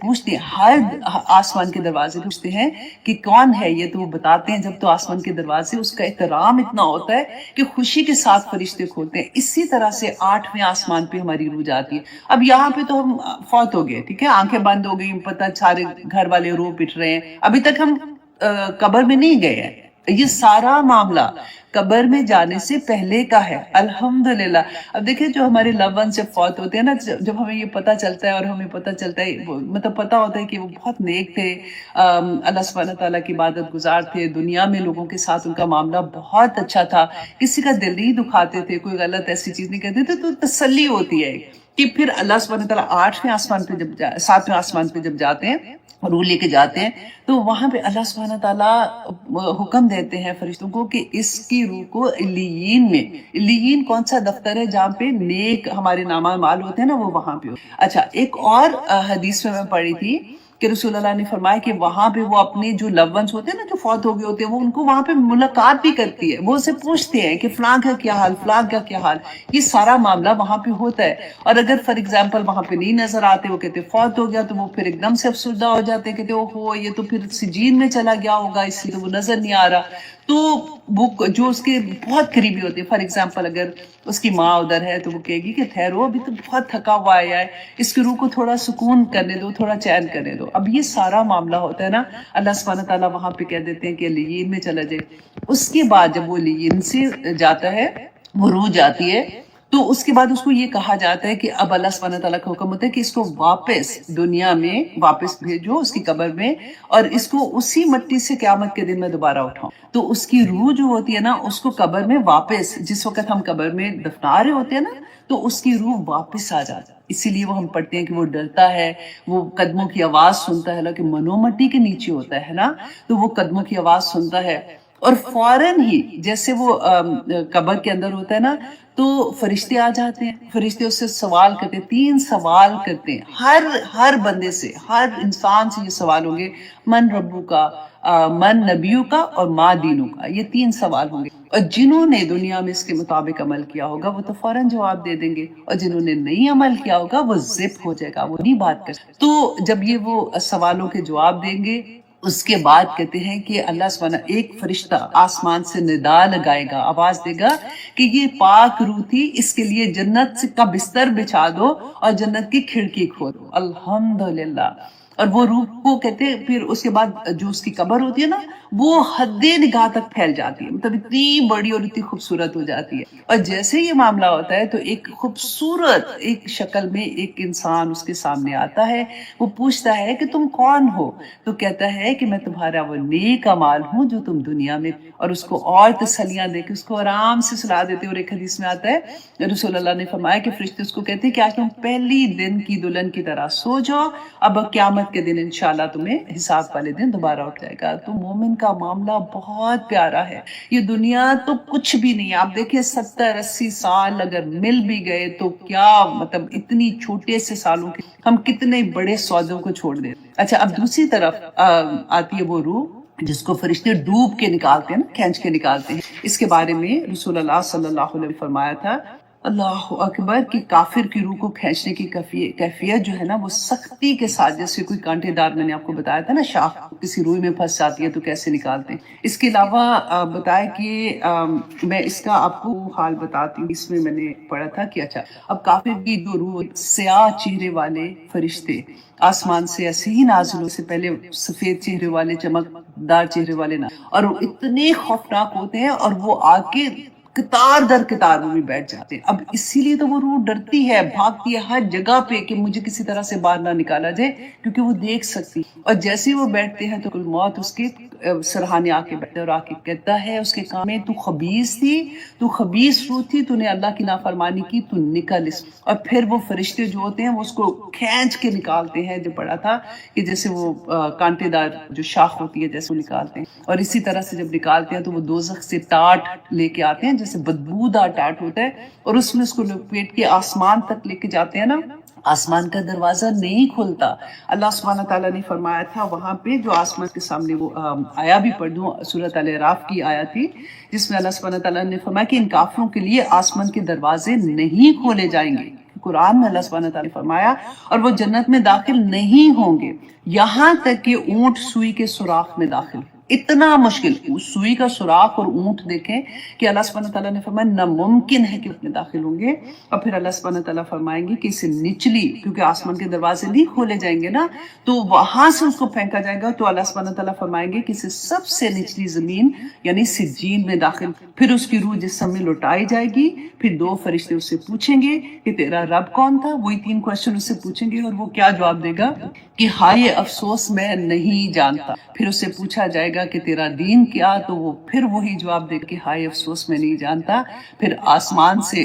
پوچھتے ہیں، ہر آسمان کے دروازے پوچھتے ہیں کہ کون ہے یہ، تو وہ بتاتے ہیں جب تو آسمان کے دروازے اس کا احترام اتنا ہوتا ہے کہ خوشی کے ساتھ فرشتے کھولتے ہیں۔ اسی طرح سے 8ویں آسمان پہ ہماری روح جاتی ہے۔ اب یہاں پہ تو ہم فوت ہو گئے، ٹھیک ہے، آنکھیں بند ہو گئی، پتہ سارے گھر والے رو پٹ رہے ہیں، ابھی تک ہم قبر میں نہیں گئے ہیں۔ یہ سارا معاملہ قبر میں جانے سے پہلے کا ہے، الحمدللہ۔ اب دیکھیں جو ہمارے لو ون سے فوت ہوتے ہیں نا، جب ہمیں یہ پتہ چلتا ہے اور ہمیں پتہ چلتا ہے، مطلب پتہ ہوتا ہے کہ وہ بہت نیک تھے، اللہ سبحانہ تعالیٰ کی عبادت گزار تھے، دنیا میں لوگوں کے ساتھ ان کا معاملہ بہت اچھا تھا، کسی کا دل نہیں دکھاتے تھے، کوئی غلط ایسی چیز نہیں کرتے تھے، تو تسلی ہوتی ہے کہ پھر اللہ سبحانہ تعالیٰ 8ویں آسمان پہ جب 7ویں آسمان پہ جب جاتے ہیں، روح لے کے جاتے ہیں، تو وہاں پہ اللہ سبحانہ تعالیٰ حکم دیتے ہیں فرشتوں کو کہ اس کی روح کو علیین میں، علیین کون سا دفتر ہے جہاں پہ نیک ہمارے نامہ اعمال ہوتے ہیں نا، وہ وہاں پہ ہو۔ اچھا، ایک اور حدیث میں پڑھی تھی کہ رسول اللہ نے فرمایا کہ وہاں پہ وہ اپنے جو لو ونس ہوتے ہیں نا، جو فوت ہو گئے ہوتے ہیں، وہ ان کو وہاں پہ ملاقات بھی کرتی ہے، وہ اسے پوچھتے ہیں کہ فلاں کا کیا حال، فلاں کا کیا حال۔ یہ سارا معاملہ وہاں پہ ہوتا ہے۔ اور اگر فار ایگزامپل وہاں پہ نہیں نظر آتے، وہ کہتے فوت ہو گیا، تو وہ پھر ایک دم سے افسردہ ہو جاتے ہیں، کہتے اوہو یہ تو پھر سجین میں چلا گیا ہوگا، اس لیے تو وہ نظر نہیں آ رہا۔ تو وہ جو اس کے بہت قریبی ہوتے ہیں، فار ایگزامپل اگر اس کی ماں ادھر ہے تو وہ کہے گی کہ ٹھہرو، ابھی تو بہت تھکا ہوا آیا ہے، اس کی روح کو تھوڑا سکون کرنے دو، تھوڑا چین کرنے دو۔ اب یہ سارا معاملہ ہوتا ہے نا، اللہ سبحانہ تعالیٰ وہاں پہ کہہ دیتے ہیں کہ لیین میں چلا جائے۔ اس کے بعد جب وہ لیین سے جاتا ہے، وہ روح جاتی ہے، تو اس کے بعد اس کو یہ کہا جاتا ہے کہ اب اللہ سبحانہ تعالیٰ کا حکم ہوتا ہے کہ اس کو واپس دنیا میں واپس بھیجو، اس کی قبر میں، اور اس کو اسی مٹی سے قیامت کے دن میں دوبارہ اٹھاؤ۔ تو اس کی روح جو ہوتی ہے نا، اس کو قبر میں واپس، جس وقت ہم قبر میں دفنا رہے ہوتے ہیں نا، تو اس کی روح واپس آ جاتا ہے۔ اسی لیے وہ ہم پڑھتے ہیں کہ وہ ڈرتا ہے، وہ قدموں کی آواز سنتا ہے، حالانکہ منو مٹی کے نیچے ہوتا ہے نا، تو وہ قدموں کی آواز سنتا ہے، اور فوراً ہی جیسے وہ قبر کے اندر ہوتا ہے نا، تو فرشتے آ جاتے ہیں، فرشتے اس سے سوال کرتے ہیں، 3 سوال کرتے ہیں، ہر بندے سے، ہر انسان سے یہ سوال ہوں گے، من ربو کا، من نبیو کا، اور ما دینو کا، یہ 3 سوال ہوں گے۔ اور جنہوں نے دنیا میں اس کے مطابق عمل کیا ہوگا وہ تو فوراً جواب دے دیں گے، اور جنہوں نے نہیں عمل کیا ہوگا وہ زپ ہو جائے گا، وہ نہیں بات کر سکتے۔ تو جب یہ وہ سوالوں کے جواب دیں گے، اس کے بعد کہتے ہیں کہ اللہ سبحانہ ایک فرشتہ آسمان سے ندا لگائے گا، آواز دے گا کہ یہ پاک روح تھی، اس کے لیے جنت کا بستر بچھا دو اور جنت کی کھڑکی کھولو، الحمدللہ۔ اور وہ روح کو کہتے ہیں، پھر اس کے بعد جو اس کی قبر ہوتی ہے نا، وہ حد نگاہ تک پھیل جاتی ہے، مطلب اتنی بڑی اور اتنی خوبصورت ہو جاتی ہے۔ اور جیسے یہ معاملہ ہوتا ہے تو ایک خوبصورت ایک شکل میں ایک انسان اس کے سامنے آتا ہے، وہ پوچھتا ہے کہ تم کون ہو؟ تو کہتا ہے کہ میں تمہارا وہ نیک اعمال ہوں جو تم دنیا میں، اور اس کو اور تسلیاں دے کے اس کو آرام سے سلا دیتے۔ اور ایک حدیث میں آتا ہے رسول اللہ نے فرمایا کہ فرشتے اس کو کہتے ہیں کہ آج تم پہلی دن کی دلہن کی طرح سو جاؤ، اب قیامت کے دن انشاءاللہ تمہیں حساب والے دن دوبارہ اٹھ جائے گا۔ تو مومن کا معاملہ بہت پیارا ہے۔ یہ دنیا تو کچھ بھی نہیں ہے، آپ دیکھیں 70-80 سال اگر مل بھی گئے تو کیا، مطلب اتنی چھوٹے سے سالوں کے ہم کتنے بڑے سودوں کو چھوڑ دیتے۔ اچھا، اب دوسری طرف آتی ہے وہ روح جس کو فرشتے ڈوب کے نکالتے ہیں نا، کھینچ کے نکالتے ہیں۔ اس کے بارے میں رسول اللہ صلی اللہ علیہ وسلم فرمایا تھا، اللہ اکبر، کہ کافر کی روح کو کھینچنے کی کیفیت جو ہے نا، وہ سختی کے ساتھ، جیسے کوئی کانٹے دار، میں نے آپ کو بتایا تھا نا، شاخ کسی روئی میں پھنس جاتی ہے تو کیسے نکالتے ہیں۔ اس کے علاوہ بتایا کہ میں اس کا آپ کو حال بتاتی ہوں، اس میں میں نے پڑھا تھا کہ اچھا، اب کافر کی جو روح، سیاہ چہرے والے فرشتے آسمان سے ایسے ہی نازل ہو، سے پہلے سفید چہرے والے، چمکدار چہرے والے اور وہ اتنے خوفناک ہوتے ہیں، اور وہ آ کے قطار در قطار میں بیٹھ جاتے ہیں۔ اب اسی لیے تو وہ روح ڈرتی ہے، بھاگتی ہے ہر جگہ پہ کہ مجھے کسی طرح سے باہر نہ نکالا جائے، کیونکہ وہ دیکھ سکتی، اور جیسے وہ بیٹھتے ہیں تو کل موت اس کے سرہانے آ کے بیٹھتا ہے، اور آ کے کہتا ہے اس کے کام میں، تو خبیث تھی، تو خبیث روح تھی، تو نے اللہ کی نافرمانی کی، تو نکل اس۔ اور پھر وہ فرشتے جو ہوتے ہیں وہ اس کو کھینچ کے نکالتے ہیں، جو پڑا تھا کہ جیسے وہ کانٹے دار جو شاخ ہوتی ہے جیسے وہ نکالتے ہیں، اور اسی طرح سے جب نکالتے ہیں تو وہ دوزخ سے ٹاٹ لے کے آتے ہیں، جیسے بدبودار ٹاٹ ہوتا ہے، اور اس میں اس کو لپیٹ کے آسمان تک لے کے جاتے ہیں نا، آسمان کا دروازہ نہیں کھلتا۔ اللہ سبحانہ تعالیٰ نے فرمایا تھا وہاں پہ، جو آسمان کے سامنے وہ آیا بھی پڑھ دوں، سورۃ الاعراف کی آیا تھی، جس میں اللہ سبحانہ تعالیٰ نے فرمایا کہ ان کافروں کے لیے آسمان کے دروازے نہیں کھولے جائیں گے، قرآن میں اللہ سبحانہ تعالیٰ نے فرمایا، اور وہ جنت میں داخل نہیں ہوں گے یہاں تک کہ اونٹ سوئی کے سوراخ میں داخل ہو۔ اتنا مشکل، سوئی کا سوراخ اور اونٹ دیکھیں کہ اللہ سبحانہ تعالیٰ نے فرمایا ناممکن ہے کہ اس میں داخل ہوں گے۔ اور پھر اللہ سبحانہ تعالیٰ فرمائیں گے کہ اسے نچلی، کیونکہ آسمان کے دروازے نہیں کھولے جائیں گے نا، تو وہاں سے اس کو پھینکا جائے گا، تو اللہ سبحانہ تعالیٰ فرمائیں گے کہ اسے سب سے نچلی زمین یعنی سجین میں داخل، پھر اس کی روح جسم میں لوٹائی جائے گی، پھر 2 فرشتے اس سے پوچھیں گے کہ تیرا رب کون تھا، وہی 3 کوشچن اس سے پوچھیں گے، اور وہ کیا جواب دے گا کہ ہائے افسوس میں نہیں جانتا۔ پھر اس سے پوچھا جائے گا کہ تیرا دین کیا، تو وہ پھر وہی جواب دے گا کہ ہائے افسوس میں نہیں جانتا۔ پھر آسمان سے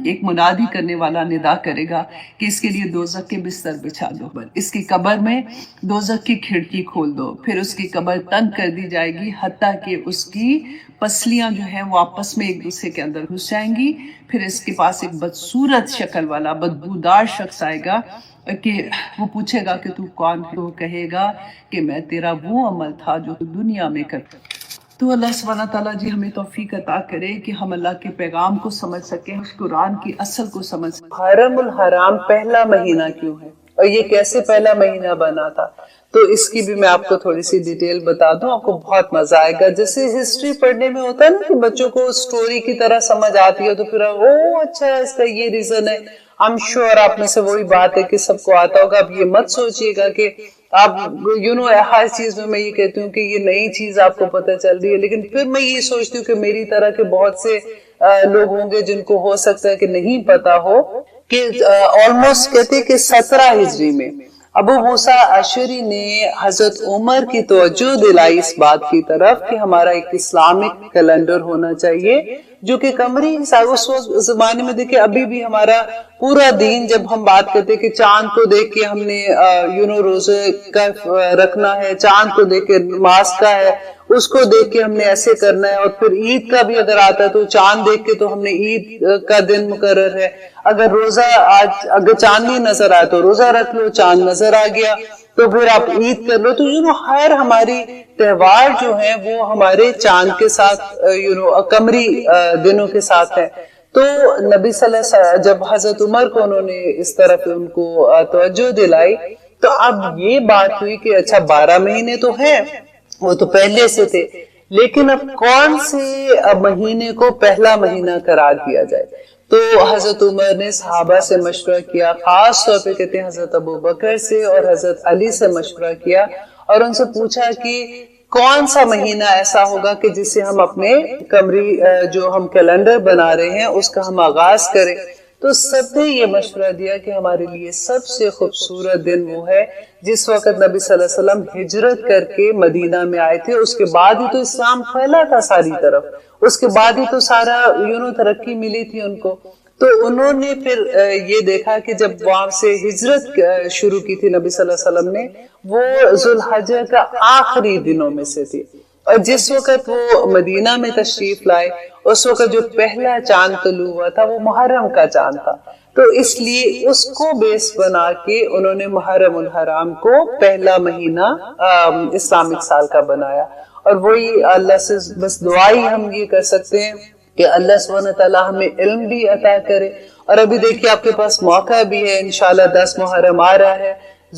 ایک منادی کرنے والا ندا کرے گا کہ اس کے لیے دوزخ کے بستر بچھا دو، اس کی قبر میں دوزخ کی کھڑکی کھول دو، پھر اس کی قبر تنگ کر دی جائے گی حتیٰ کہ اس کی پسلیاں جو ہیں وہ آپس میں ایک دوسرے کے اندر گھس جائیں گی۔ پھر اس کے پاس ایک بدصورت شکل والا بدبودار شخص آئے گا کہ وہ پوچھے گا کہ تو کون ہے، تو وہ کہے گا کہ میں تیرا وہ عمل تھا جو دنیا میں کرتا۔ تو اللہ سبحانہ تعالیٰ جی ہمیں توفیق عطا کرے کہ ہم اللہ کے پیغام کو سمجھ سکیں، اس قرآن کی اصل کو سمجھ سکیں۔ حرم الحرام پہلا مہینہ کیوں ہے اور یہ کیسے پہلا مہینہ بنا تھا، تو اس کی بھی میں آپ کو تھوڑی سی ڈیٹیل بتا دوں، آپ کو بہت مزہ آئے گا۔ جیسے ہسٹری پڑھنے میں ہوتا ہے نا کہ بچوں کو سٹوری کی طرح سمجھ آتی ہے، تو پھر اچھا اس کا یہ ریزن ہے۔ I'm sure آپ میں سے وہی بات ہے کہ سب کو آتا ہوگا۔ اب یہ مت سوچئے گا کہ آپ ہر چیز میں یہ کہتی ہوں کہ یہ نئی چیز آپ کو پتہ چل رہی ہے، لیکن پھر میں یہ سوچتی ہوں کہ میری طرح کے بہت سے لوگ ہوں گے جن کو ہو سکتا ہے کہ نہیں پتا ہو کہ آلموسٹ کہتے کہ 17 ہجری میں ابو موسیٰ اشعری نے حضرت عمر کی توجہ دلائی اس بات کی طرف کہ ہمارا ایک اسلامک کیلنڈر ہونا چاہیے جو کہ قمری حساب۔ اس وقت زمانے میں دیکھیں ابھی بھی ہمارا پورا دین، جب ہم بات کرتے کہ چاند کو دیکھ کے ہم نے روزے کا رکھنا ہے، چاند کو دیکھ کے نماز کا ہے، اس کو دیکھ کے ہم نے ایسے کرنا ہے، اور پھر عید کا بھی اگر آتا ہے تو چاند دیکھ کے تو ہم نے عید کا دن مقرر ہے۔ اگر روزہ آج اگر چاند نہیں نظر آیا تو روزہ رکھ لو، چاند نظر آ گیا تو پھر آپ عید کر لو۔ تو ہر ہماری تہوار جو ہیں وہ ہمارے چاند کے ساتھ قمری دنوں کے ساتھ ہے۔ تو نبی صلی اللہ علیہ وسلم جب حضرت عمر کو انہوں نے اس طرف ان کو توجہ دلائی، تو اب یہ بات ہوئی کہ اچھا 12 مہینے تو ہیں، وہ تو پہلے سے تھے، لیکن اب کون سے مہینے کو پہلا مہینہ قرار دیا جائے؟ تو حضرت عمر نے صحابہ سے مشورہ کیا، خاص طور پہ کہتے ہیں حضرت ابو بکر سے اور حضرت علی سے مشورہ کیا، اور ان سے پوچھا کہ کون سا مہینہ ایسا ہوگا کہ جس سے ہم اپنے قمری جو ہم کیلنڈر بنا رہے ہیں اس کا ہم آغاز کریں۔ تو سب نے یہ مشورہ دیا کہ ہمارے لیے سب سے خوبصورت دن وہ ہے جس وقت نبی صلی اللہ علیہ وسلم ہجرت کر کے مدینہ میں آئے تھے۔ اس کے بعد ہی تو اسلام پھیلا تھا ساری طرف، اس کے بعد ہی تو سارا ترقی ملی تھی ان کو۔ تو انہوں نے پھر یہ دیکھا کہ جب وہاں سے ہجرت شروع کی تھی نبی صلی اللہ علیہ وسلم نے، وہ ذوالحجہ کا آخری دنوں میں سے تھی، اور جس وقت وہ مدینہ میں تشریف لائے اس وقت جو پہلا چاند طلوع ہوا تھا وہ محرم کا چاند تھا۔ تو اس لیے اس کو بیس بنا کے انہوں نے محرم الحرام کو پہلا مہینہ اسلامک سال کا بنایا۔ اور وہی اللہ سے بس دعائی ہم یہ کر سکتے ہیں کہ اللہ سبحانہ تعالیٰ ہمیں علم بھی عطا کرے۔ اور ابھی دیکھیے آپ کے پاس موقع بھی ہے، انشاءاللہ 10 محرم آ رہا ہے،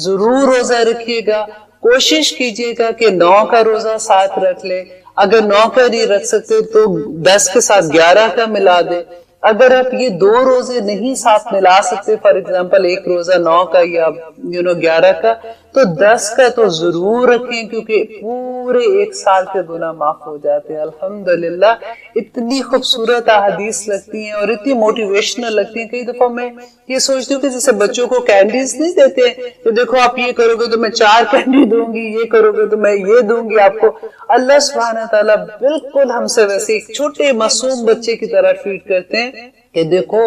ضرور روزہ رکھیے گا، کوشش کیجیے گا کہ 9 کا روزہ ساتھ رکھ لے، اگر 9 کا نہیں رکھ سکتے تو 10 کے ساتھ 11 کا ملا دے۔ اگر آپ یہ 2 روزے نہیں ساتھ ملا سکتے، فار ایگزامپل ایک روزہ 9 کا یا 11 کا، تو 10 کا تو ضرور رکھیں، کیونکہ پورے 1 سال کے گناہ معاف ہو جاتے ہیں۔ الحمدللہ اتنی خوبصورت احادیث لگتی ہیں اور اتنی موٹیویشنل لگتی ہیں۔ کئی دفعہ میں یہ سوچتی ہوں کہ جیسے بچوں کو کینڈیز نہیں دیتے کہ دیکھو آپ یہ کرو گے تو میں 4 کینڈی دوں گی، یہ کرو گے تو میں یہ دوں گی آپ کو۔ اللہ سبحانہ تعالیٰ بالکل ہم سے ویسے ایک چھوٹے معصوم بچے کی طرح ٹریٹ کرتے ہیں کہ دیکھو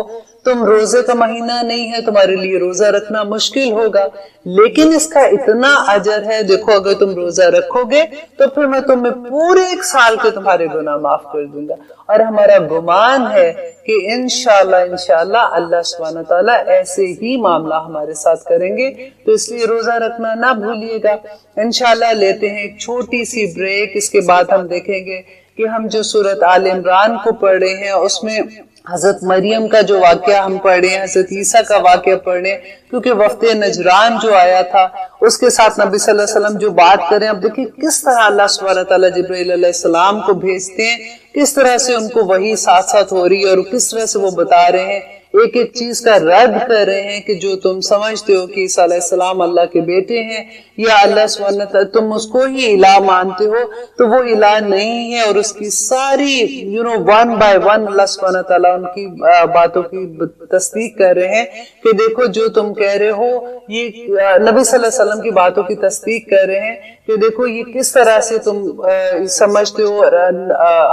تم روزے کا مہینہ نہیں ہے، تمہارے لیے روزہ رکھنا مشکل ہوگا، لیکن اس کا اتنا اجر ہے، دیکھو اگر تم روزہ رکھو گے تو پھر میں تمہیں پورے 1 سال کے تمہارے گناہ معاف کر دوں گا۔ اور ہمارا گمان ہے کہ انشاءاللہ اللہ سبحانہ تعالیٰ ایسے ہی معاملہ ہمارے ساتھ کریں گے۔ تو اس لیے روزہ رکھنا نہ بھولیے گا۔ انشاءاللہ لیتے ہیں ایک چھوٹی سی بریک، اس کے بعد ہم دیکھیں گے کہ ہم جو سورۃ آل عمران کو پڑھ رہے ہیں اس میں حضرت مریم کا جو واقعہ ہم پڑھے ہیں، حضرت عیسیٰ کا واقعہ پڑھے، کیونکہ وفد نجران جو آیا تھا اس کے ساتھ نبی صلی اللہ علیہ وسلم جو بات کریں، اب دیکھیں کس طرح اللہ سبحانہ تعالیٰ جبرائیل علیہ السلام کو بھیجتے ہیں، کس طرح سے ان کو وحی ساتھ ساتھ ہو رہی ہے، اور کس طرح سے وہ بتا رہے ہیں، ایک ایک چیز کا رد کر رہے ہیں کہ جو تم سمجھتے ہو کہ عیسیٰ علیہ السلام اللہ کے بیٹے ہیں یا اللہ سبحانہ تعالیٰ تم اس کو ہی الہ مانتے ہو، تو وہ الہ نہیں ہے، اور اس کی ساری ون بائی ون اللہ سبحانہ تعالیٰ ان کی باتوں کی تصدیق کر رہے ہیں کہ دیکھو جو تم کہہ رہے ہو، یہ نبی صلی اللہ علیہ وسلم کی باتوں کی تصدیق کر رہے ہیں کہ دیکھو یہ کس طرح سے تم سمجھتے ہو،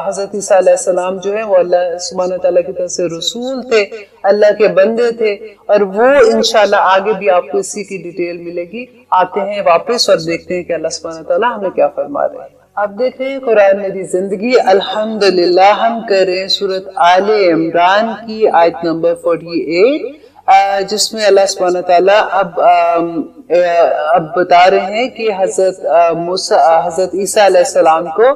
حضرت عیسیٰ علیہ السلام جو ہے وہ اللہ سبحانہ تعالیٰ کی طرف سے رسول تھے، اللہ کے بندے تھے، اور وہ انشاءاللہ آگے بھی آپ کو اسی کی ڈیٹیل ملے گی۔ آتے ہیں واپس اور دیکھتے ہیں کہ اللہ سبحانہ تعالیٰ ہمیں کیا فرما رہے ہیں۔ آپ دیکھ رہے ہیں قرآن میری زندگی، الحمدللہ ہم کر رہے ہیں سورۃ آل عمران کی آیت نمبر 48، جس میں اللہ سبحانہ تعالیٰ اب بتا رہے ہیں کہ حضرت عیسیٰ علیہ السلام کو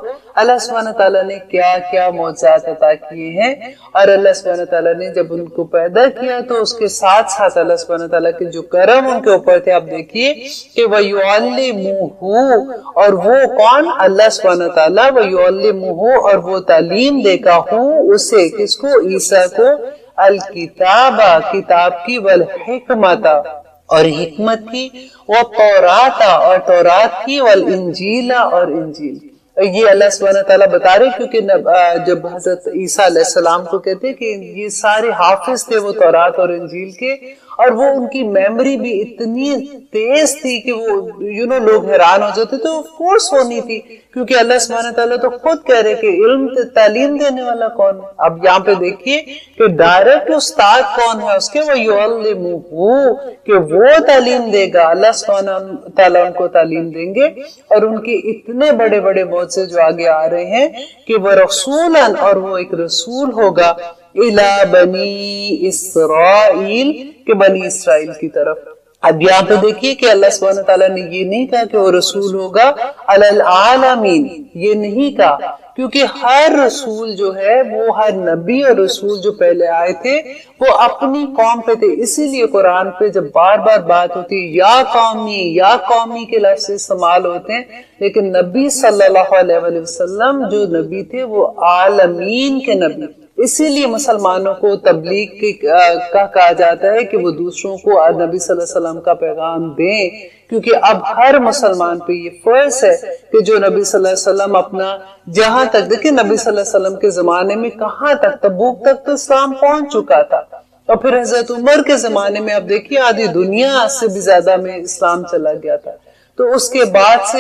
اللہ سبحانہ تعالیٰ نے کیا کیا معجزات عطا کیے ہیں، اور اللہ سبحانہ تعالیٰ نے جب ان کو پیدا کیا تو اس کے ساتھ ساتھ اللہ سبحانہ تعالیٰ کے جو کرم ان کے اوپر تھے، آپ دیکھیے کہ وَيُعَلِّمُهُ، اور وہ کون؟ اللہ سبحانہ تعالیٰ، وَيُعَلِّمُهُ، اور وہ تعلیم دے گا اسے، کس کو؟ عیسیٰ کو، الکتاب، کتاب کی، والحکمت، اور حکمت کی، والتورات، اور تورات کی، والانجیل، اور انجیل۔ یہ اللہ سبحانہ تعالیٰ بتا رہے کیونکہ جب حضرت عیسیٰ علیہ السلام کو کہتے ہیں کہ یہ سارے حافظ تھے وہ تورات اور انجیل کے، اور وہ ان کی میموری بھی اتنی تیز تھی کہ وہ لوگ حیران ہو جاتے، تو کورس ہونی تھی، کیونکہ اللہ سبحانہ تعالیٰ تو خود کہہ رہے کہ علم تعلیم دینے والا کون ہے۔ اب یہاں پہ دیکھیے کہ ڈائریکٹ استاد کون ہے اس کے، وَيُعَلِّمُهُ، کہ وہ تعلیم دے گا، اللہ سبحانہ تعالیٰ ان کو تعلیم دیں گے، اور ان کے اتنے بڑے بڑے معجزے جو آگے آ رہے ہیں کہ وہ رسولاً، اور وہ ایک رسول ہوگا، اِلَى بنی اسرائیل، کہ بنی اسرائیل کی طرف۔ اب یہاں پہ دیکھیے کہ اللہ سبحانہ تعالیٰ نے یہ نہیں کہا کہ وہ رسول ہوگا علی العالمین، یہ نہیں کہا، کیونکہ ہر رسول جو ہے وہ، ہر نبی اور رسول جو پہلے آئے تھے وہ اپنی قوم پہ تھے، اسی لیے قرآن پہ جب بار بار بات ہوتی ہے یا قومی کے لفظ استعمال ہوتے ہیں، لیکن نبی صلی اللہ علیہ وسلم جو نبی تھے وہ عالمین کے نبی، اسی لیے مسلمانوں کو تبلیغ کا کہا جاتا ہے کہ وہ دوسروں کو نبی صلی اللہ علیہ وسلم کا پیغام دیں، کیونکہ اب ہر مسلمان پہ یہ فرض ہے کہ جو نبی صلی اللہ علیہ وسلم اپنا، جہاں تک دیکھیں نبی صلی اللہ علیہ وسلم کے زمانے میں کہاں تک، تبوک تک تو اسلام پہنچ چکا تھا، اور پھر حضرت عمر کے زمانے میں اب دیکھیے آدھی دنیا سے بھی زیادہ میں اسلام چلا گیا تھا، تو اس کے بعد سے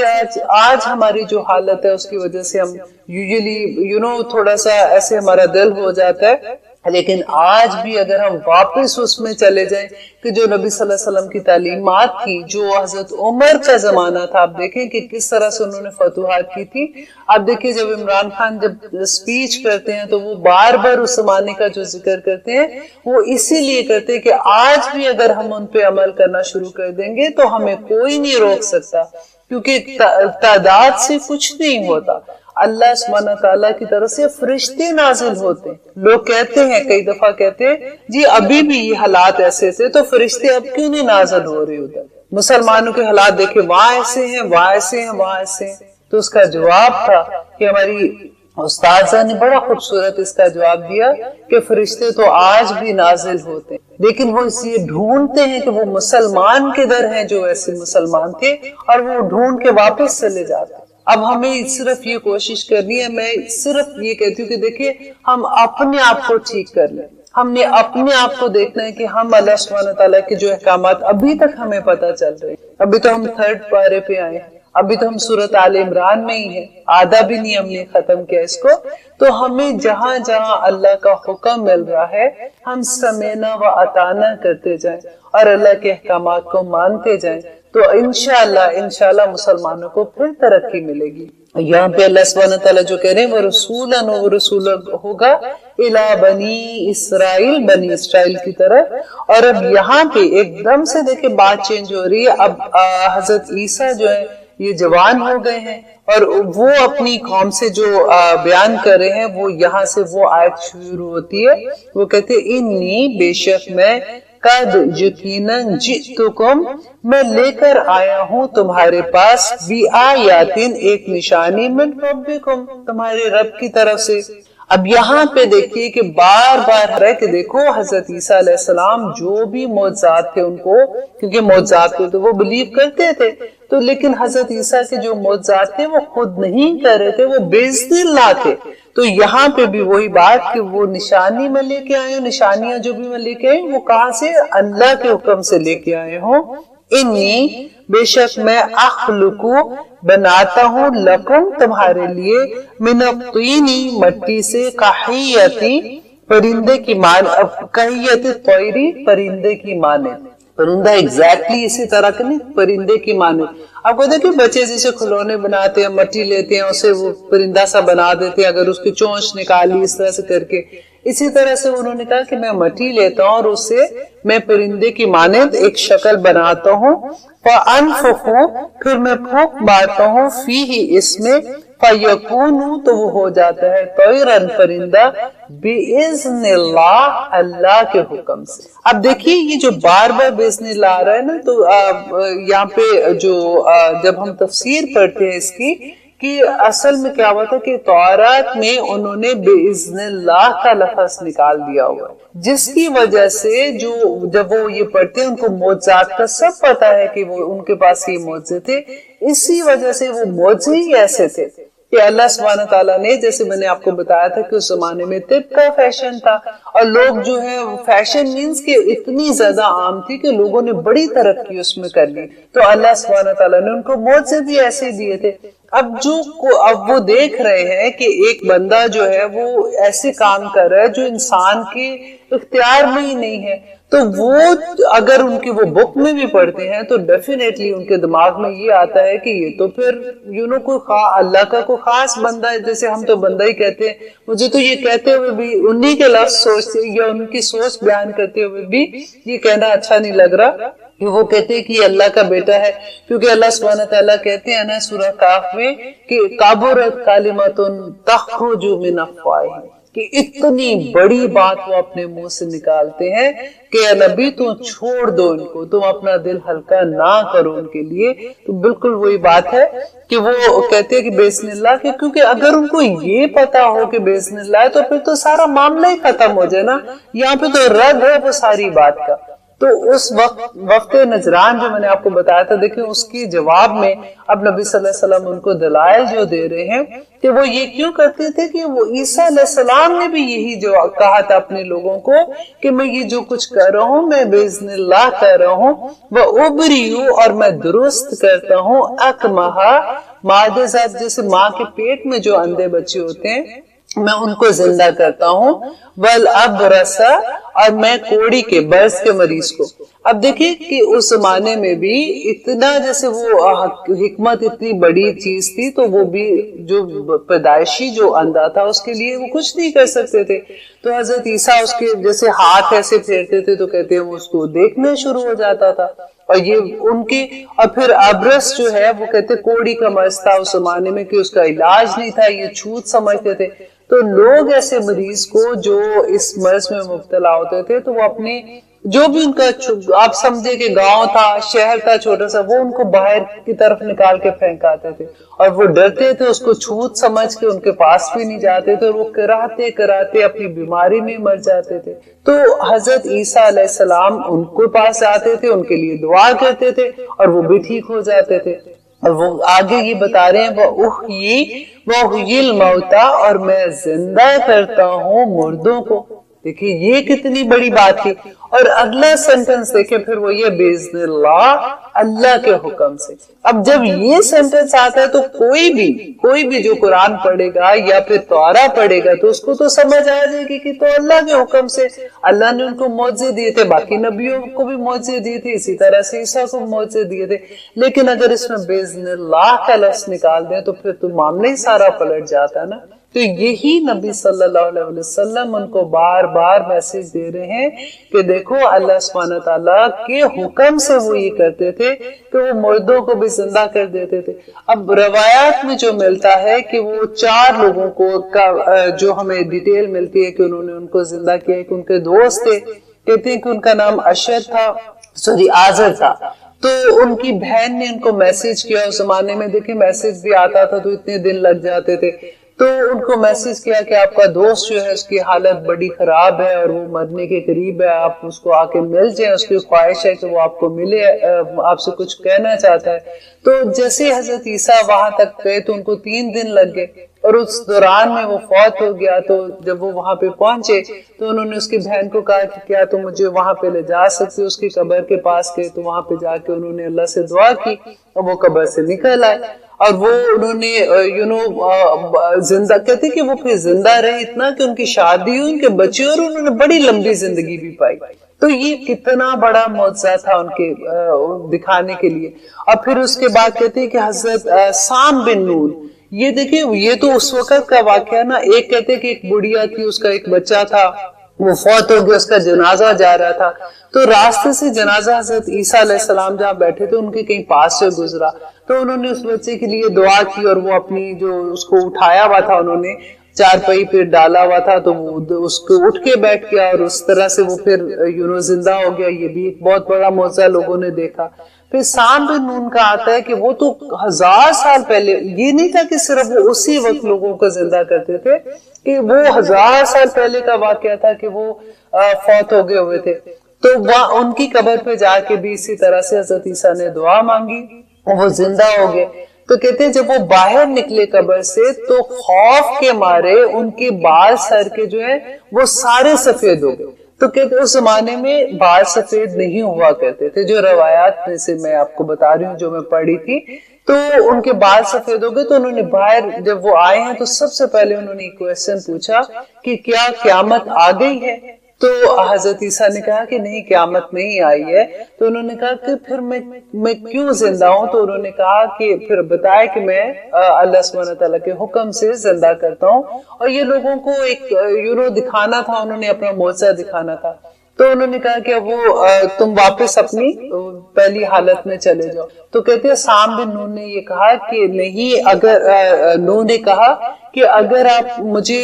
آج ہماری جو حالت ہے اس کی وجہ سے ہم یوزلی تھوڑا سا ایسے ہمارا دل ہو جاتا ہے، لیکن آج بھی اگر ہم واپس اس میں چلے جائیں کہ جو نبی صلی اللہ علیہ وسلم کی تعلیمات تھی، جو حضرت عمر کا زمانہ تھا، آپ دیکھیں کہ کس طرح سے انہوں نے فتوحات کی تھی۔ آپ دیکھیں جب عمران خان جب سپیچ کرتے ہیں تو وہ بار بار اس زمانے کا جو ذکر کرتے ہیں وہ اسی لیے کرتے ہیں کہ آج بھی اگر ہم ان پہ عمل کرنا شروع کر دیں گے تو ہمیں کوئی نہیں روک سکتا، کیونکہ تعداد سے کچھ نہیں ہوتا۔ اللہ سبحانہ تعالیٰ کی طرف سے فرشتے نازل ہوتے ہیں، لوگ کہتے ہیں، کئی دفعہ کہتے ہیں جی ابھی بھی یہ حالات ایسے تھے تو فرشتے اب کیوں نہیں نازل ہو رہے ادھر؟ مسلمانوں کے حالات دیکھیں، وہاں ایسے ہیں، وہاں ایسے ہیں، وہاں ایسے ہیں۔ تو اس کا جواب تھا کہ ہماری استاذہ نے بڑا خوبصورت اس کا جواب دیا کہ فرشتے تو آج بھی نازل ہوتے ہیں، لیکن وہ اس لیے ڈھونڈتے ہیں کہ وہ مسلمان کدھر ہیں جو ایسے مسلمان تھے، اور وہ ڈھونڈ کے واپس چلے جاتے ہیں۔ اب ہمیں صرف یہ کوشش کرنی ہے، میں صرف یہ کہتی ہوں کہ دیکھیں ہم اپنے آپ کو ٹھیک کر لیں، ہم نے اپنے آپ کو دیکھنا ہے کہ ہم اللہ سبحانہ تعالیٰ کے جو احکامات ابھی تک ہمیں پتہ چل رہے ہیں، ابھی تو ہم 3rd پارے پہ آئے ہیں، ابھی تو ہم سورۃ آل عمران میں ہی ہیں، آدھا بھی نہیں ہم نے ختم کیا اس کو، تو ہمیں جہاں جہاں اللہ کا حکم مل رہا ہے ہم سمینا و اطاعنا کرتے جائیں اور اللہ کے احکامات کو مانتے جائیں، تو انشاءاللہ مسلمانوں کو پھر ترقی ملے گی۔ یہاں پہ اللہ سبحانہ تعالیٰ جو کہہ رہے ہیں وہ رسول ہوگا الی بنی اسرائیل کی طرف، اور اب یہاں پہ ایک دم سے دیکھیں بات چینج ہو رہی ہے، اب حضرت عیسیٰ جو ہے یہ جوان ہو گئے ہیں، اور وہ اپنی قوم سے جو بیان کر رہے ہیں، وہ یہاں سے وہ آیت شروع ہوتی ہے، وہ کہتے ہیں انی بے شک میں قد یقیناً جئتکم میں لے کر آیا ہوں تمہارے پاس بآیاتن ایک نشانی من ربکم تمہارے رب کی طرف سے۔ اب یہاں پہ دیکھیے کہ بار بار ہے کہ دیکھو حضرت عیسیٰ علیہ السلام جو بھی معجزات تھے ان کو، کیونکہ معجزات کو تو وہ بلیو کرتے تھے، تو لیکن حضرت عیسیٰ کے جو معجزات تھے وہ خود نہیں کر رہے تھے، وہ باذن اللہ تھے۔ تو یہاں پہ بھی وہی بات کہ وہ نشانی میں لے کے آئے ہوں، نشانیاں جو بھی میں لے کے آئے وہ کہاں سے؟ اللہ کے حکم سے لے کے آئے ہوں۔ انی بے شک میں اخلقو بناتا ہوں لکم تمہارے لیے من الطینی مٹی سے کحیتی پرندے کی مان، کحیت طیری پرندے کی مانے، پرندہ ایگزیکٹلی اسی طرح کا نہیں، پرندے کی مانے۔ آپ کو دیکھیں بچے جیسے کھلونے بناتے ہیں، مٹی لیتے ہیں اسے وہ پرندہ سا بنا دیتے ہیں، اگر اس کی چونچ نکالی اس طرح سے کر کے، اسی طرح سے انہوں نے کہا کہ میں مٹی لیتا ہوں اور اس سے میں پرندے کی مانند ایک شکل بناتا ہوں، فَأَنفُخُ پھر میں پھونک مارتا ہوں فِيهِ اس میں، فَيَكُونُ تو وہ ہو جاتا ہے طَيْرًا پرندہ، بِإِذْنِ اللَّهِ اللہ کے حکم سے۔ اب دیکھیے یہ جو بار بار بِإِذْنِ اللَّهِ آ رہا ہے نا، تو یہاں پہ جو جب ہم تفسیر پڑھتے ہیں اس کی کہ اصل میں کیا ہوا تھا کہ تورات میں انہوں نے بِإِذْنِ اللَّهِ کا لفظ نکال دیا ہوا ہے، جس کی وجہ سے جو جب وہ یہ پڑھتے ہیں ان کو معجزات کا سب پتا ہے کہ وہ ان کے پاس یہ معجزے تھے، اسی وجہ سے وہ معجزے ہی ایسے تھے کہ اللہ سبحانہ تعالیٰ نے، جیسے میں نے آپ کو بتایا تھا کہ اس زمانے میں طب کا فیشن تھا، اور لوگ جو ہے فیشن مینز کہ اتنی زیادہ عام تھی کہ لوگوں نے بڑی ترقی اس میں کر لی، تو اللہ سبحانہ تعالیٰ نے ان کو معجزے بھی ایسے دیے تھے۔ اب وہ دیکھ رہے ہیں کہ ایک بندہ جو ہے وہ ایسے کام کر رہا ہے جو انسان کے اختیار میں ہی نہیں ہے، تو وہ اگر ان کی وہ بک میں بھی پڑھتے ہیں تو ڈیفینیٹلی ان کے دماغ میں یہ آتا ہے کہ یہ تو پھر کوئی اللہ کا کوئی خاص بندہ ہے، جیسے ہم تو بندہ ہی کہتے ہیں۔ مجھے تو یہ کہتے ہوئے بھی انہی کے لفظ سوچتے یا ان کی سوچ بیان کرتے ہوئے بھی یہ کہنا اچھا نہیں لگ رہا کہ وہ کہتے ہیں کہ یہ اللہ کا بیٹا ہے، کیونکہ اللہ سبحانہ تعالیٰ کہتے ہیں نا سورہ کاف میں کہ کابرت کلمۃ تخرج من افواہہم، کہ اتنی بڑی بات وہ اپنے منہ سے نکالتے ہیں کہ اے نبی تم چھوڑ دو ان کو، تم اپنا دل ہلکا نہ کرو ان کے لیے۔ تو بالکل وہی بات ہے کہ وہ کہتے ہیں کہ بِإِذْنِ اللہ، کیونکہ اگر ان کو یہ پتا ہو کہ بِإِذْنِ اللہ تو پھر تو سارا معاملہ ہی ختم ہو جائے نا، یہاں پہ تو رد ہے وہ ساری بات کا۔ تو اس وقت نجران جو میں نے آپ کو بتایا تھا، دیکھیں اس کی جواب میں اب نبی صلی اللہ علیہ وسلم ان کو دلائل جو دے رہے ہیں کہ وہ یہ کیوں کرتے تھے کہ وہ عیسیٰ علیہ السلام نے بھی یہی جو کہا تھا اپنے لوگوں کو کہ میں یہ جو کچھ کر رہا ہوں میں بِإِذْنِ اللہ کر رہا ہوں، وَأُبْرِئُ اور میں درست کرتا ہوں اکمہا مادے ذات، جیسے ماں کے پیٹ میں جو اندھے بچے ہوتے ہیں میں ان کو زندہ کرتا ہوں، والابرص اور میں کوڑی کے برس کے مریض کو۔ اب دیکھیں کہ اس زمانے میں بھی اتنا جیسے وہ حکمت اتنی بڑی چیز تھی، تو وہ بھی جو پیدائشی جو اندھا تھا اس کے لیے وہ کچھ نہیں کر سکتے تھے، تو حضرت عیسیٰ اس کے جیسے ہاتھ ایسے پھیرتے تھے تو کہتے ہیں وہ اس کو دیکھنا شروع ہو جاتا تھا، اور یہ ان کی، اور پھر ابرس جو ہے وہ کہتے کوڑی کا مرض تھا اس زمانے میں کہ اس کا علاج نہیں تھا، یہ چھوت سمجھتے تھے، تو لوگ ایسے مریض کو جو اس مرض میں مبتلا ہوتے تھے تو وہ اپنے جو بھی ان کا آپ سمجھے کہ گاؤں تھا، شہر تھا چھوٹا سا، وہ ان کو باہر کی طرف نکال کے پھینکاتے تھے، اور وہ ڈرتے تھے اس کو چھوت سمجھ کے ان کے پاس بھی نہیں جاتے تھے، اور وہ کراتے کراتے اپنی بیماری میں مر جاتے تھے۔ تو حضرت عیسیٰ علیہ السلام ان کے پاس آتے تھے، ان کے لیے دعا کرتے تھے اور وہ بھی ٹھیک ہو جاتے تھے، اور وہ آگے یہ بتا رہے ہیں وَأُحْيِي الْمَوْتَى اور میں زندہ کرتا ہوں مردوں کو۔ دیکھیں یہ کتنی بڑی بات تھی، اور اگلا سینٹنس دیکھیں پھر وہ یہ بِإِذْنِ اللہ، اللہ کے حکم سے۔ اب جب یہ سینٹنس آتا ہے تو کوئی بھی جو قرآن پڑھے گا یا پھر تورا پڑھے گا تو اس کو تو سمجھ آ جائے گی کہ تو اللہ کے حکم سے اللہ نے ان کو معجزے دیے تھے، باقی نبیوں کو بھی معجزے دیے تھے، اسی طرح سے عیسیٰ کو معجزے دیے تھے، لیکن اگر اس میں بِإِذْنِ اللہ کا لفظ نکال دیں تو پھر تو معاملہ ہی سارا پلٹ جاتا ہے نا۔ تو یہی نبی صلی اللہ علیہ وسلم ان کو بار بار میسج دے رہے ہیں کہ دیکھو اللہ سبحانہ تعالیٰ کے حکم سے وہ یہ کرتے تھے کہ وہ مردوں کو بھی زندہ کر دیتے تھے. اب روایات میں جو ملتا ہے کہ وہ 4 لوگوں کو جو ہمیں ڈیٹیل ملتی ہے کہ انہوں نے ان کو زندہ کیا کہ ان کے دوست تھے. کہتے ہیں کہ ان کا نام اشد تھا، آزر تھا. تو ان کی بہن نے ان کو میسج کیا. اس زمانے میں دیکھیں میسج بھی آتا تھا تو اتنے دن لگ جاتے تھے. تو ان کو میسج کیا کہ آپ کا دوست جو ہے اس کی حالت بڑی خراب ہے اور وہ مرنے کے قریب ہے، آپ اس کو آ کے مل جائیں، اس کی خواہش ہے کہ وہ آپ کو ملے، آپ سے کچھ کہنا چاہتا ہے. تو جیسے حضرت عیسیٰ وہاں تک گئے تو ان کو 3 دن لگ گئے اور اس دوران میں وہ فوت ہو گیا. تو جب وہ وہاں پہ پہنچے تو انہوں نے اس کی بہن کو کہا کہ کیا تم مجھے وہاں پہ لے جا سکتے، اس کی قبر کے پاس گئے. تو وہاں پہ جا کے انہوں نے اللہ سے دعا کی اور وہ قبر سے نکل آئے اور وہ انہوں نے زندہ، کہتے کہ وہ پھر زندہ رہے اتنا کہ ان کی شادی ہوئی، ان کے بچے، اور انہوں نے بڑی لمبی زندگی بھی پائی. تو یہ کتنا بڑا معجزہ تھا ان کے دکھانے کے لیے. اور پھر اس کے بعد کہتے ہیں کہ حضرت سام بن نون، یہ دیکھیں یہ تو اس وقت کا واقعہ نا. ایک کہتے کہ ایک بڑھیا تھی، اس کا ایک بچہ تھا، وہ فوت ہو گیا، اس کا جنازہ جا رہا تھا. تو راستے سے جنازہ حضرت عیسیٰ علیہ السلام جہاں بیٹھے تھے ان کے کہیں پاس سے گزرا. تو انہوں نے اس بچے کے لیے دعا کی اور وہ اپنی جو اس کو اٹھایا ہوا تھا، انہوں نے 4 پہی پہ ڈالا ہوا تھا تو وہ اس کو اٹھ کے بیٹھ گیا اور اس طرح سے وہ پھر زندہ ہو گیا. یہ بھی ایک بہت بڑا معجزہ لوگوں نے دیکھا. پھر سام بن نون کا آتا ہے کہ وہ تو 1000 سال پہلے، یہ نہیں تھا کہ صرف وہ اسی وقت لوگوں کو زندہ کرتے تھے، کہ وہ 1000 سال پہلے کا واقعہ تھا کہ وہ فوت ہو گئے ہوئے تھے. تو ان کی قبر پہ جا کے بھی اسی طرح سے حضرت عیسیٰ نے دعا مانگی اور وہ زندہ ہو گئے. تو کہتے ہیں جب وہ باہر نکلے قبر سے تو خوف کے مارے ان کے بال سر کے جو ہے وہ سارے سفید ہو گئے. تو کہتے اس زمانے میں بال سفید نہیں ہوا کرتے تھے، جو روایات میں سے میں آپ کو بتا رہی ہوں جو میں پڑھی تھی. تو ان کے بال سفید ہو گئے. تو انہوں نے باہر جب وہ آئے ہیں تو سب سے پہلے انہوں نے ایک کویسچن پوچھا کہ کیا قیامت آ گئی ہے؟ تو حضرت عیسیٰ نے کہا کہ نہیں، قیامت نہیں آئی ہے. تو انہوں نے کہا کہ پھر میں کیوں زندہ ہوں؟ تو انہوں نے کہا کہ پھر بتایا کہ میں اللہ سبحانہ تعالیٰ کے حکم سے زندہ کرتا ہوں. اور یہ لوگوں کو ایک دکھانا تھا، انہوں نے اپنا معجزہ دکھانا تھا. تو انہوں نے کہا کہ وہ تم واپس اپنی پہلی حالت میں چلے جاؤ. تو کہتے ہیں سام بن نون نے یہ کہا کہ نہیں، اگر نون نے کہا کہ اگر آپ مجھے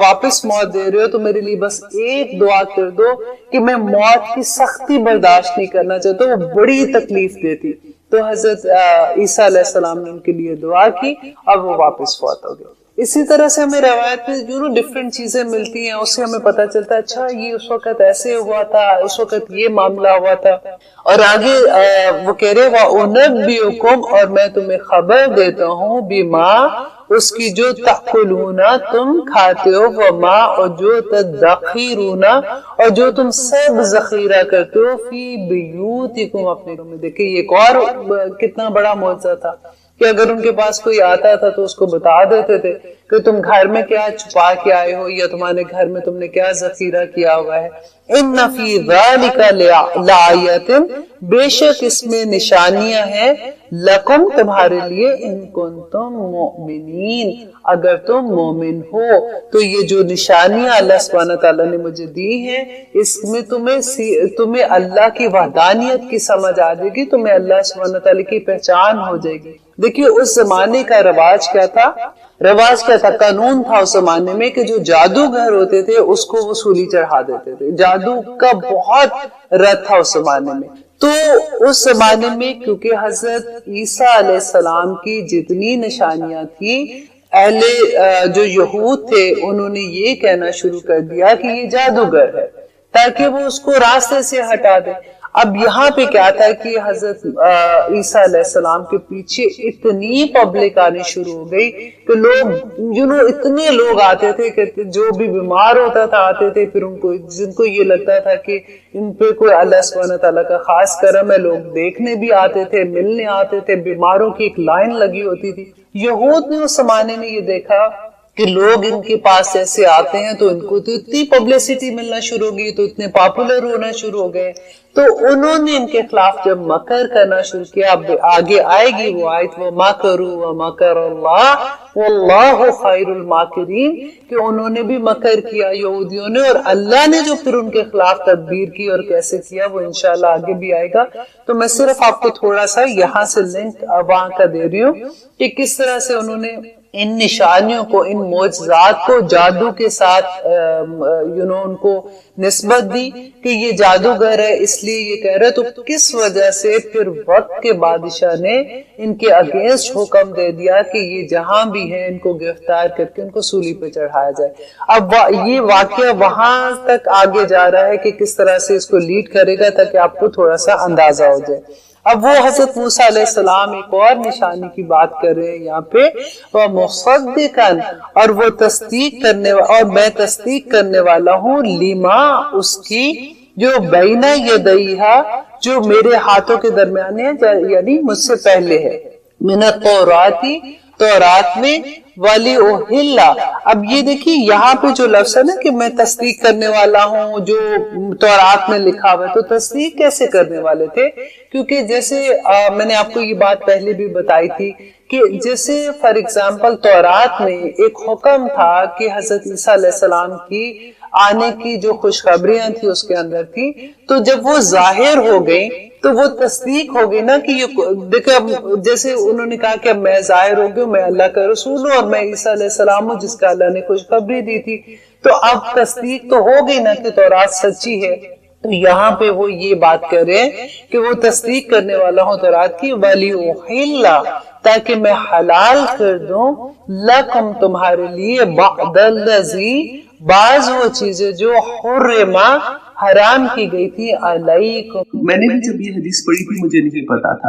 واپس موت دے رہے ہو تو میرے لیے بس ایک دعا کر دو کہ میں موت کی سختی برداشت نہیں کرنا چاہتا، وہ بڑی تکلیف دیتی. تو حضرت عیسیٰ علیہ السلام نے ان کے لیے دعا کی اور وہ واپس فوت ہو گئے. اسی طرح سے ہمیں روایت میں ڈفرینٹ چیزیں ملتی ہیں، اس سے ہمیں پتہ چلتا ہے اچھا یہ اس وقت ایسے ہوا تھا، اس وقت یہ معاملہ ہوا تھا. اور آگے وہ کہہ رہے وَأُنَبِّئُكُمْ، اور میں تمہیں خبر دیتا ہوں بِمَا، اس کی جو تأکلون تم کھاتے ہو، وما، اور جو تدخرون، اور جو تم سب ذخیرہ کرتے ہو، فی بیوتکم، اپنے گھروں میں. دیکھیں یہ ایک اور کتنا بڑا معجزہ تھا کہ اگر ان کے پاس کوئی آتا تھا تو اس کو بتا دیتے تھے کہ تم گھر میں کیا چھپا کے آئے ہو یا تمہارے گھر میں تم نے کیا ذخیرہ کیا ہوا ہے. ان فی ذالک لآیۃ، بے شک اس میں نشانیاں ہیں، لکم، تمہارے لیے، ان کنتم مؤمنین، اگر تم مومن ہو. تو یہ جو نشانیاں اللہ سبحانہ تعالیٰ نے مجھے دی ہیں، اس میں تمہیں اللہ کی وحدانیت کی سمجھ آ جائے گی، تمہیں اللہ سبحانہ تعالیٰ کی پہچان ہو جائے گی. دیکھیے اس زمانے کا رواج کیا تھا، قانون تھا اس زمانے میں کہ جو جادوگر ہوتے تھے اس کو وہ سولی چڑھا دیتے تھے. جادو کا بہت رت تھا اس زمانے میں. تو اس زمانے میں کیونکہ حضرت عیسیٰ علیہ السلام کی جتنی نشانیاں تھی، اہل جو یہود تھے انہوں نے یہ کہنا شروع کر دیا کہ یہ جادوگر ہے تاکہ وہ اس کو راستے سے ہٹا دے. اب یہاں پہ کیا تھا کہ حضرت عیسیٰ علیہ السلام کے پیچھے اتنی پبلک آنی شروع ہو گئی کہ لوگ اتنے لوگ آتے تھے کہ جو بھی بیمار ہوتا تھا آتے تھے، پھر ان کو جن کو یہ لگتا تھا کہ ان پہ کوئی اللہ سبحانہ تعالیٰ کا خاص کرم ہے، لوگ دیکھنے بھی آتے تھے، ملنے آتے تھے. بیماروں کی ایک لائن لگی ہوتی تھی. یہود نے اس زمانے میں یہ دیکھا کہ لوگ ان کے پاس ایسے آتے ہیں تو ان کو تو اتنی پبلسٹی ملنا شروع ہو گئی، تو اتنے پاپولر ہونا شروع ہو گئے، تو انہوں نے ان کے خلاف جب مکر کرنا شروع کیا، اب آگے آئے گی وہ آیت وَمَكَرُوا وَمَكَرَ اللَّهُ وَاللَّهُ خَيْرُ الْمَاكِرِينَ، کہ انہوں نے بھی مکر کیا یہودیوں نے، اور اللہ نے جو پھر ان کے خلاف تدبیر کی اور کیسے کیا وہ انشاءاللہ آگے بھی آئے گا۔ تو میں صرف آپ کو تھوڑا سا یہاں سے لنک وہاں کا دے رہی ہوں کہ کس طرح سے انہوں نے ان نشانیوں کو، ان معجزات کو جادو کے ساتھ ان کو نسبت دی کہ یہ جادوگر ہے اس لیے یہ کہہ رہے، تو کس وجہ سے پھر وقت کے بادشاہ نے ان کے اگینسٹ حکم دے دیا کہ یہ جہاں بھی ہیں ان کو گرفتار کر کے ان کو سولی پہ چڑھایا جائے۔ اب یہ واقعہ وہاں تک آگے جا رہا ہے کہ کس طرح سے اس کو لیڈ کرے گا تاکہ آپ کو تھوڑا سا اندازہ ہو جائے۔ اب وہ حضرت موسیٰ علیہ السلام ایک اور نشانی کی بات کر رہے ہیں یہاں پہ، وَمُصَدِّقًا، اور وہ تصدیق کرنے، اور میں تصدیق کرنے والا ہوں، لما، اس کی، جو بین یدیہا، جو میرے ہاتھوں کے درمیان ہے، یعنی مجھ سے پہلے ہے، من التوراۃ، تورات میں، ولی اوہلا۔ اب یہ دیکھیے یہاں پہ جو لفظ ہے نا کہ میں تصدیق کرنے والا ہوں جو تورات میں لکھا ہوا ہے، تو تصدیق کیسے کرنے والے تھے؟ کیونکہ جیسے میں نے آپ کو یہ بات پہلے بھی بتائی تھی کہ جیسے فار ایگزامپل تورات میں ایک حکم تھا کہ حضرت عیسیٰ علیہ السلام کی آنے کی جو خوشخبریاں تھی اس کے اندر تھی، تو جب وہ ظاہر ہو گئی تو وہ تصدیق ہو گئی نا کہ یہ دیکھیں، اب جیسے انہوں نے کہا کہ میں ظاہر ہو گئی، میں اللہ کا رسول ہوں اور میں عیسیٰ علیہ السلام ہوں جس کا اللہ نے خوشخبری دی تھی، تو اب تصدیق تو ہو گئی نا کہ تورات سچی ہے۔ تو یہاں پہ وہ یہ بات کر رہے ہیں کہ وہ تصدیق کرنے والا ہوں تورات کی، ولی اوہلا، تاکہ میں حلال کر دوں، لکم، تمہارے لیے، بعد الذی، بعض وہ چیزیں جو حرما، حرام کی گئی تھی، علیکم۔ میں نے بھی جب یہ حدیث پڑھی تھی مجھے نہیں پتا تھا